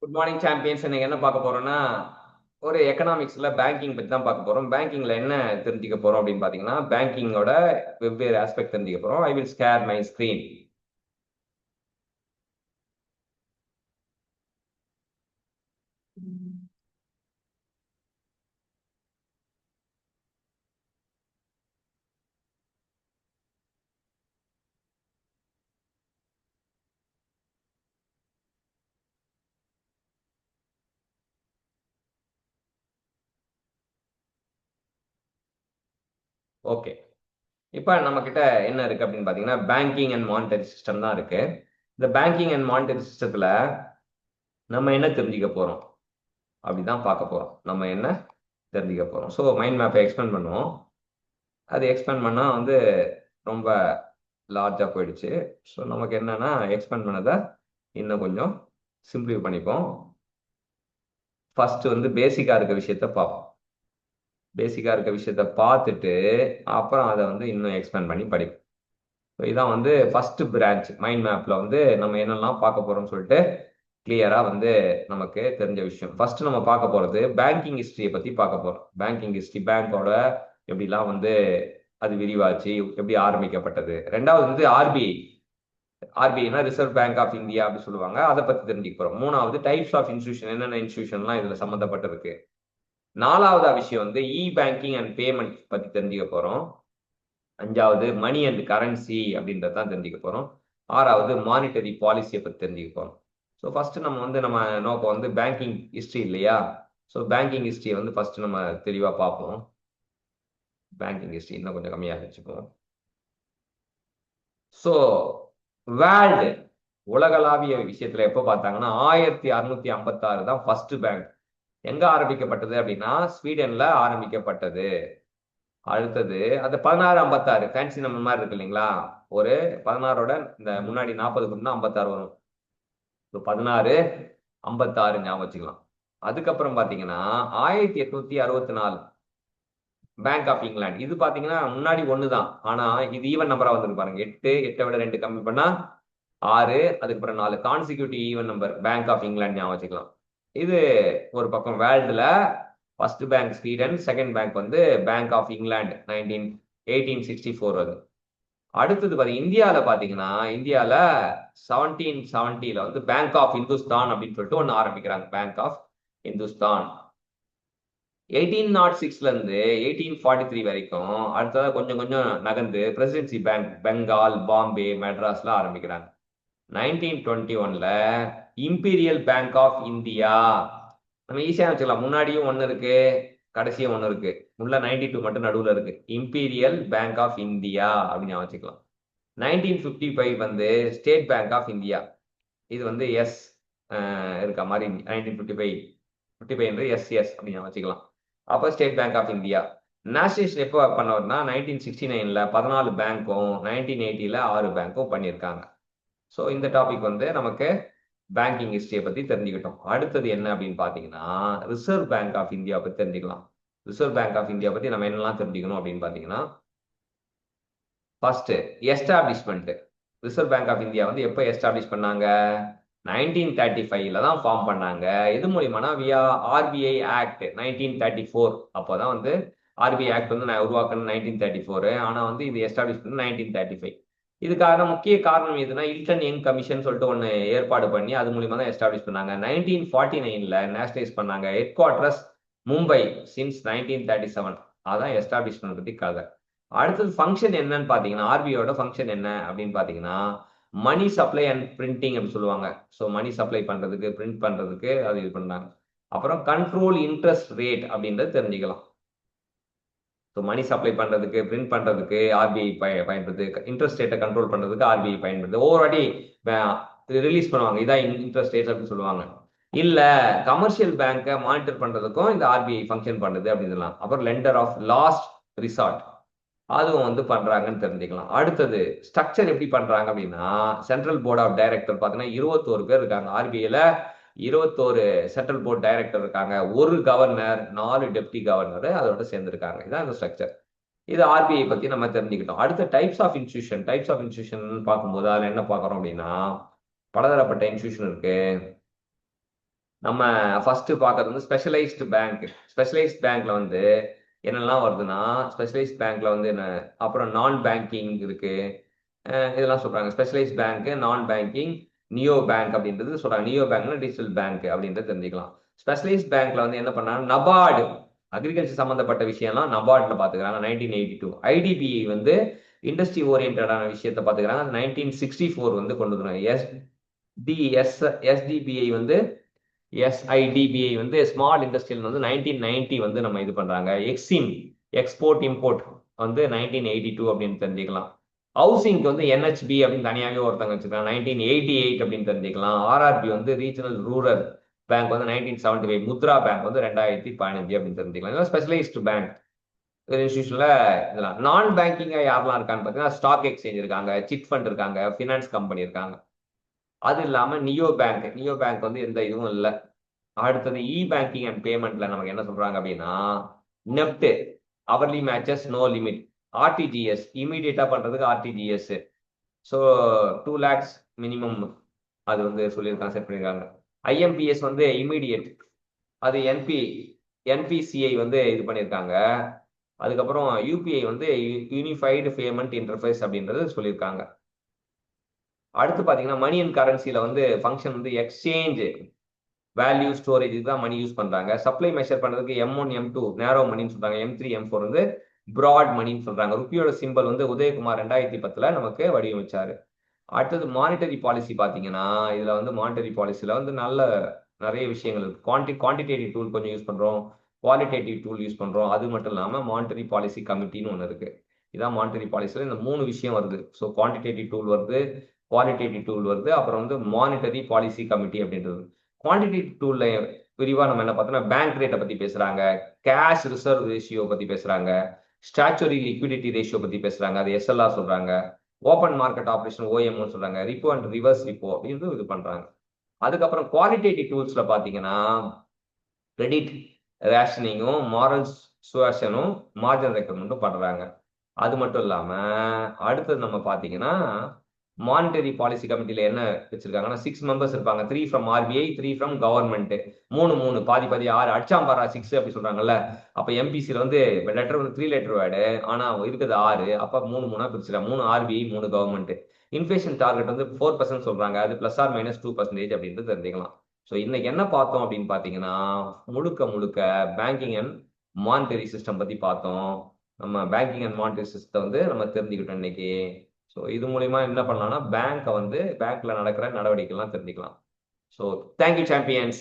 Good morning champions. இன்னைக்கு என்ன பார்க்க போறோம்னா ஒரு எக்கனாமிக்ஸ்ல பேங்கிங் பத்தி தான் பார்க்க போறோம். பேங்கிங்ல என்ன தெரிஞ்சுக்க போறோம் அப்படின்னு பாத்தீங்கன்னா பேங்கிங்கோட வெவ்வேறு ஆஸ்பெக்ட் தெரிஞ்சுக்க போறோம். I will share my screen. Okay, இப்போ நம்ம கிட்ட என்ன இருக்கு அப்படின்னு பாத்தீங்கன்னா பேங்கிங் அண்ட் மானிட்டரி சிஸ்டம் தான் இருக்கு. இந்த பேங்கிங் அண்ட் மானிட்டரி சிஸ்டத்துல நம்ம என்ன தெரிஞ்சுக்க போறோம் அப்படிதான் பார்க்க போறோம். நம்ம என்ன தெரிஞ்சுக்க போறோம். ஸோ மைண்ட் மேப்பை எக்ஸ்பேண்ட் பண்ணுவோம். அது எக்ஸ்பேண்ட் பண்ணா ரொம்ப லார்ஜா போயிடுச்சு. ஸோ நமக்கு என்னன்னா எக்ஸ்பேண்ட் பண்ணதை இன்னும் கொஞ்சம் சிம்பிளிஃபை பண்ணிப்போம். ஃபர்ஸ்ட் பேசிக்கா இருக்க விஷயத்த பார்ப்போம். பேசிக்கா இருக்க விஷயத்த பார்த்துட்டு அப்புறம் அதை இன்னும் எக்ஸ்பேண்ட் பண்ணி படிப்போம். ஸோ இதான் ஃபர்ஸ்ட் பிரான்ச் மைண்ட் மேப்ல நம்ம என்னெல்லாம் பார்க்க போறோம்னு சொல்லிட்டு கிளியரா நமக்கு தெரிஞ்ச விஷயம். ஃபர்ஸ்ட் நம்ம பார்க்க போறது பேங்கிங் ஹிஸ்டரியை பத்தி பார்க்க போறோம். பேங்கிங் ஹிஸ்டரி, பேங்கோட எப்படிலாம் அது விரிவாச்சு, எப்படி ஆரம்பிக்கப்பட்டது. ரெண்டாவது ஆர்பிஐ. ஆர்பிஐனா ரிசர்வ் பேங்க் ஆஃப் இந்தியா அப்படி சொல்லுவாங்க. அதை பத்தி தெரிஞ்சுக்க போறோம். மூணாவது டைப்ஸ் ஆஃப் இன்ஸ்டியூஷன், என்னென்ன இன்ஸ்டியூஷன்லாம் இதுல சம்மந்தப்பட்டிருக்கு. நாலாவது விஷயம் இ பேங்கிங் அண்ட் பேமெண்ட் பத்தி தெரிஞ்சுக்க போறோம். அஞ்சாவது மணி அண்ட் கரன்சி அப்படின்றதான் தெரிஞ்சுக்க போறோம். ஆறாவது மானிட்டரி பாலிசியை பத்தி தெரிஞ்சுக்க போறோம். ஸோ ஃபர்ஸ்ட் நம்ம நோக்கம் பேங்கிங் ஹிஸ்டரி இல்லையா. ஸோ பேங்கிங் ஹிஸ்டரியை ஃபர்ஸ்ட் நம்ம தெளிவா பார்ப்போம். பேங்கிங் ஹிஸ்டரி இன்னும் கொஞ்சம் கம்மியாக வச்சுப்போம். ஸோ வேர்ல்டு உலகளாவிய விஷயத்துல எப்போ பார்த்தாங்கன்னா 1656 தான் ஃபர்ஸ்ட் பேங்க். எங்க ஆரம்பிக்கப்பட்டது அப்படின்னா ஸ்வீடன்ல ஆரம்பிக்கப்பட்டது. அடுத்தது அது 1656 ஃபேன்சி நம்பர் மாதிரி இருக்கு இல்லைங்களா. ஒரு 16ஓட இந்த முன்னாடி 40 கூட்டினா 56 வரும். 1656 ஞாபகம் வச்சுக்கலாம். அதுக்கப்புறம் பாத்தீங்கன்னா 1864 பேங்க் ஆஃப் இங்கிலாந்து. இது பாத்தீங்கன்னா முன்னாடி ஒண்ணுதான், ஆனா இது ஈவன் நம்பரா வந்துருக்கு பாருங்க. 8, 8 விட 2 கம்மி பண்ணா 6, அதுக்கப்புறம் 4 consecutive even number. Bank of England ஞாபகம் வச்சுக்கலாம். இது ஒரு பக்கம். வேர்ல்டுல first bank Sweden, second bank bank of England 1864 அது. அடுத்தது இந்தியாவில் பாத்தீங்கன்னா இந்தியாவில் 1770 பேங்க் ஆஃப் இந்துஸ்தான் அப்படின்னு சொல்லிட்டு ஒன்று ஆரம்பிக்கிறாங்க. பேங்க் ஆஃப் இந்துஸ்தான் 1806 இருந்து 1843 வரைக்கும். அடுத்தது கொஞ்சம் கொஞ்சம் நகர்ந்து பிரசிடென்சி பேங்க் பெங்கால், பாம்பே, மெட்ராஸ்ல ஆரம்பிக்கிறாங்க. 1921ல இம்பீரியல் பேங்க் ஆஃப் இந்தியா. நம்ம ஈஸியா வச்சுக்கலாம். முன்னாடியும் ஒன்னு இருக்கு, கடைசியும் ஒன்னு இருக்கு. உள்ள 92 மட்டும் நடுவுல இருக்கு. இம்பீரியல் பேங்க் ஆஃப் இந்தியா அப்படின்னு வச்சுக்கலாம். 1955 ஸ்டேட் பேங்க் ஆஃப் இந்தியா. இது எஸ் இருக்க மாதிரி 1955 எஸ்எஸ் அப்படின்னு வச்சுக்கலாம். அப்போ State Bank of India. Nationalisation எப்போ பண்ணவர்னா 1969ல 14 பேங்க்கும் 1980ல 6 பேங்க்கும் பண்ணியிருக்காங்க. ஸோ இந்த டாபிக் நமக்கு பேங்கிங் ஹிஸ்டரியை பத்தி தெரிஞ்சுக்கிட்டோம். அடுத்தது என்ன அப்படின்னு பாத்தீங்கன்னா ரிசர்வ் பேங்க் ஆஃப் இந்தியா பத்தி தெரிஞ்சுக்கலாம். ரிசர்வ் பேங்க் ஆஃப் இந்தியா பத்தி நம்ம என்னெல்லாம் தெரிஞ்சுக்கணும் அப்படின்னு பாத்தீங்கன்னா first establishment. Reserve bank of India எப்போ எஸ்டாப்ளிஷ் பண்ணாங்க? 1935ல தான் ஃபார்ம் பண்ணாங்க. இது மூலியமானா வியா ஆர்பிஐ ஆக்ட் 1934. அப்போதான் ஆர்பிஐ ஆக்ட் நான் உருவாக்கணும் 1934. ஆனா இது எஸ்டாப்ளிஷ் பண்ண 1935. இதுக்கான முக்கிய காரணம் எதுனா இல்டன் யங் கமிஷன் சொல்லிட்டு ஒன்று ஏற்பாடு பண்ணி அது மூலியமா தான் எஸ்டாப்ளிஷ் பண்ணாங்க. 1949ல நேஷனலைஸ் பண்ணாங்க. Head quarters Mumbai since 1937. அதான் எஸ்டாப்ளிஷ்மெண்ட் பத்தி கதை. அடுத்தது ஃபங்க்ஷன் என்னன்னு பாத்தீங்கன்னா ஆர்பிஐயோட ஃபங்க்ஷன் என்ன அப்படின்னு பாத்தீங்கன்னா மணி சப்ளை அண்ட் பிரிண்டிங் அப்படின்னு சொல்லுவாங்க. ஸோ மணி சப்ளை பண்றதுக்கு, பிரிண்ட் பண்றதுக்கு அது இது பண்ணாங்க. அப்புறம் கண்ட்ரோல் இன்ட்ரெஸ்ட் ரேட் அப்படின்றது தெரிஞ்சுக்கலாம். ஸோ மணி சப்ளை பண்றதுக்கு, பிரிண்ட் பண்றதுக்கு ஆர்பிஐ பயன்படுது. இன்ட்ரெஸ்ட் ரேட்டை கண்ட்ரோல் பண்றதுக்கு ஆர்பிஐ பயன்படுது. ஒவ்வொரு வாட்டி ரிலீஸ் பண்ணுவாங்க, இதான் இன்ட்ரெஸ்ட் ரேட் அப்படின்னு சொல்லுவாங்க. இல்ல கமர்ஷியல் பேங்கை மானிட்டர் பண்றதுக்கும் இந்த ஆர்பிஐ ஃபங்க்ஷன் பண்ணுது அப்படின்னு சொல்லலாம். அப்புறம் லெண்டர் ஆஃப் லாஸ்ட் ரிசார்ட் அதுவும் பண்றாங்கன்னு தெரிஞ்சுக்கலாம். அடுத்தது ஸ்ட்ரக்சர் எப்படி பண்றாங்க அப்படின்னா சென்ட்ரல் போர்ட் ஆஃப் டைரக்டர் பாத்தீங்கன்னா 21 பேர் இருக்காங்க. ஆர்பிஐல 21 சென்ட்ரல் போர்ட் டைரக்டர் இருக்காங்க. ஒரு கவர்னர், 4 டெப்டி கவர்னர் அதோட சேர்ந்திருக்காங்க. இதான் இந்த ஸ்ட்ரக்சர். இது ஆர்பிஐ பத்தி நம்ம தெரிஞ்சுக்கிட்டோம். அடுத்த types of institution. Types of institution பார்க்கும்போது அதுல என்ன பார்க்கறோம் அப்படின்னா பலதரப்பட்ட இன்ஸ்டியூஷன் இருக்கு. நம்ம ஃபர்ஸ்ட் பார்க்கறது வந்து ஸ்பெஷலைஸ்டு பேங்க். ஸ்பெஷலைஸ்ட் பேங்க்ல வந்து என்னெல்லாம் வருதுன்னா, ஸ்பெஷலைஸ்ட் பேங்க்ல வந்து என்ன, அப்புறம் நான் பேங்கிங் இருக்கு. இதெல்லாம் சொல்றாங்க. ஸ்பெஷலைஸ்ட் பேங்க், நான் பேங்கிங், நியோ பேங்க் அப்படின்றது சொல்றாங்க. நியோ பேங்க்னா டிஜிட்டல் பேங்க் அப்படின்றது தெரிஞ்சுக்கலாம். ஸ்பெஷலைஸ்ட் பேங்க்ல வந்து என்ன பண்ணாங்க, நபார்டு அக்ரிகல்ச்சர் சம்பந்தப்பட்ட விஷயம்லாம் நபார்ட்ல பாத்துக்கிறாங்க 1982. ஐடிபிஐ வந்து இண்டஸ்ட்ரி ஓரியன்டான விஷயத்த பாத்துக்கிறாங்க. 1964 வந்து கொண்டு வந்தாங்க. எஸ்டிபிஐ வந்து எஸ்ஐடிபிஐ வந்து ஸ்மால் இண்டஸ்ட்ரியல் வந்து 1990 வந்து நம்ம இது பண்றாங்க. எக்ஸிம் எக்ஸ்போர்ட் இம்போர்ட் வந்து 1982 அப்படின்னு தெரிஞ்சுக்கலாம். ஹவுசிங்க்கு வந்து என்ஹெச்பி அப்படின்னு தனியாகவே ஒருத்தங்க வச்சிருக்காங்க 1988 அப்படின்னு தெரிஞ்சுக்கலாம். ஆர்ஆர்பி வந்து ரீஜனல் ரூரல் பேங்க் வந்து 1975. முத்ரா பேங்க் வந்து 2015 அப்படின்னு தெரிஞ்சுக்கலாம். இதெல்லாம் ஸ்பெஷலைஸ்டு பேங்க் இன்ஸ்டியூஷன்ல. இதெல்லாம் நான் பேங்கிங்கா யாரெல்லாம் இருக்கான்னு பார்த்தீங்கன்னா, ஸ்டாக் எக்ஸ்சேஞ்ச் இருக்காங்க, சிட் ஃபண்ட் இருக்காங்க, ஃபினான்ஸ் கம்பெனி இருக்காங்க. அது இல்லாம நியோ பேங்க். நியோ பேங்க் வந்து எந்த இதுவும் இல்லை. அடுத்தது இ பேங்கிங் அண்ட் பேமெண்ட்ல நமக்கு என்ன சொல்றாங்க அப்படின்னா, NEFT hourly matches no limit, RTGS இமீடியட்டா பண்றதுக்கு ஆர்டிஜிஎஸ். ஸோ 2 lakhs மினிமம் அது வந்து சொல்லியிருக்காங்க, செட் பண்ணியிருக்காங்க. ஐஎம்பிஎஸ் வந்து இமீடியட், அது என்பிசிஐ வந்து இது பண்ணியிருக்காங்க. அதுக்கப்புறம் யூபிஐ வந்து யூனிஃபைடு பேமெண்ட் இன்டர்ஃபேஸ் அப்படின்றது சொல்லியிருக்காங்க. அடுத்து பாத்தீங்கன்னா மணி அண்ட் கரன்சில வந்து ஃபங்க்ஷன் வந்து எக்ஸ்சேஞ்ச் வேல்யூ ஸ்டோரேஜ் தான் மணி யூஸ் பண்றாங்க. சப்ளை மெஷர் பண்றதுக்கு M1 M2 நேரோ மணின்னு சொல்றாங்க. M3 M4 வந்து பிராட் மணின்னு சொல்றாங்க. ருப்பியோட சிம்பிள் வந்து உதயகுமார் 2010 நமக்கு வடிவமைச்சாரு. அடுத்தது மானிட்டரி பாலிசி பாத்தீங்கன்னா, இதுல வந்து மானிட்டரி பாலிசில வந்து நிறைய விஷயங்கள் இருக்கு. குவான்டிடேட்டிவ் டூல் கொஞ்சம் யூஸ் பண்றோம், குவாலிட்டேட்டிவ் டூல் யூஸ் பண்றோம். அது மட்டும் இல்லாம மானிட்டரி பாலிசி கமிட்டின்னு ஒன்று இருக்கு. இதான் மானிட்டரி பாலிசில இந்த 3 விஷயம் வருது. ஸோ குவான்டிடேட்டிவ் டூல் வருது, குவாலிட்டேட்டிவ் டூல் வருது, அப்புறம் வந்து மானிட்டரி பாலிசி கமிட்டி அப்படின்றது. குவான்டிடேட்டிவ் டூல்ல விரிவா நம்ம என்ன பார்த்தோம்னா, பேங்க் ரேட்டை பத்தி பேசுறாங்க, கேஷ் ரிசர்வ் ரேஷியோ பத்தி பேசுறாங்க, ஸ்டாச்சுவரி லிக்விடிட்டி ரேஷியோ பத்தி பேசுறாங்க, அது எஸ்எல்ஆர் சொல்றாங்க, ஓப்பன் மார்க்கெட் ஆபரேஷன் ஓஎம்னு சொல்றாங்க, ரிப்போ அண்ட் ரிவர்ஸ் ரிப்போ அப்படின்னு இது பண்றாங்க. அதுக்கப்புறம் குவாலிட்டேட்டிவ் டூல்ஸ்ல பாத்தீங்கன்னா, கிரெடிட் ரேஷனிங்கும் மாரல் சுவாஷனும் மார்ஜின் ரெக்கமெண்டும் பண்றாங்க. அது மட்டும் இல்லாம அடுத்தது நம்ம பாத்தீங்கன்னா, மானிட்டரி பாலிசி கமிட்டில என்ன வச்சிருக்காங்கன்னா, 6 மெம்பர்ஸ் இருப்பாங்க. 3 ஃப்ரம் ஆர்பிஐ, 3 ஃப்ரம் கவர்மெண்ட். 3 பாதி பாதி 6 அடிச்சாம் பாரா 6 அப்படி சொல்றாங்கல்ல. அப்ப எம்பிசில வந்து லெட்டர் வந்து 3 லெட்டர் வேர்டு, ஆனா இருக்குது 6. அப்ப 3 பிரிச்சிடலாம். 3 ஆர்பிஐ, 3 கவர்மெண்ட். இன்ஃபிளேஷன் டார்கெட் வந்து 4% சொல்றாங்க. அது பிளஸ் ஆர் மைனஸ் 2% அப்படின்றது தெரிஞ்சுக்கலாம். ஸோ இன்னைக்கு என்ன பார்த்தோம் அப்படின்னு பாத்தீங்கன்னா, முழுக்க முழுக்க பேங்கிங் அண்ட் மானிட்டரி சிஸ்டம் பத்தி பார்த்தோம். நம்ம பேங்கிங் அண்ட் மானிட்டரி சிஸ்டம் வந்து நம்ம தெரிஞ்சுக்கிட்டோம் இன்னைக்கு. ஸோ இது மூலியமா என்ன பண்ணலாம்னா, பேங்க்ல நடக்கிற நடவடிக்கைலாம் தெரிஞ்சுக்கலாம். So thank you champions.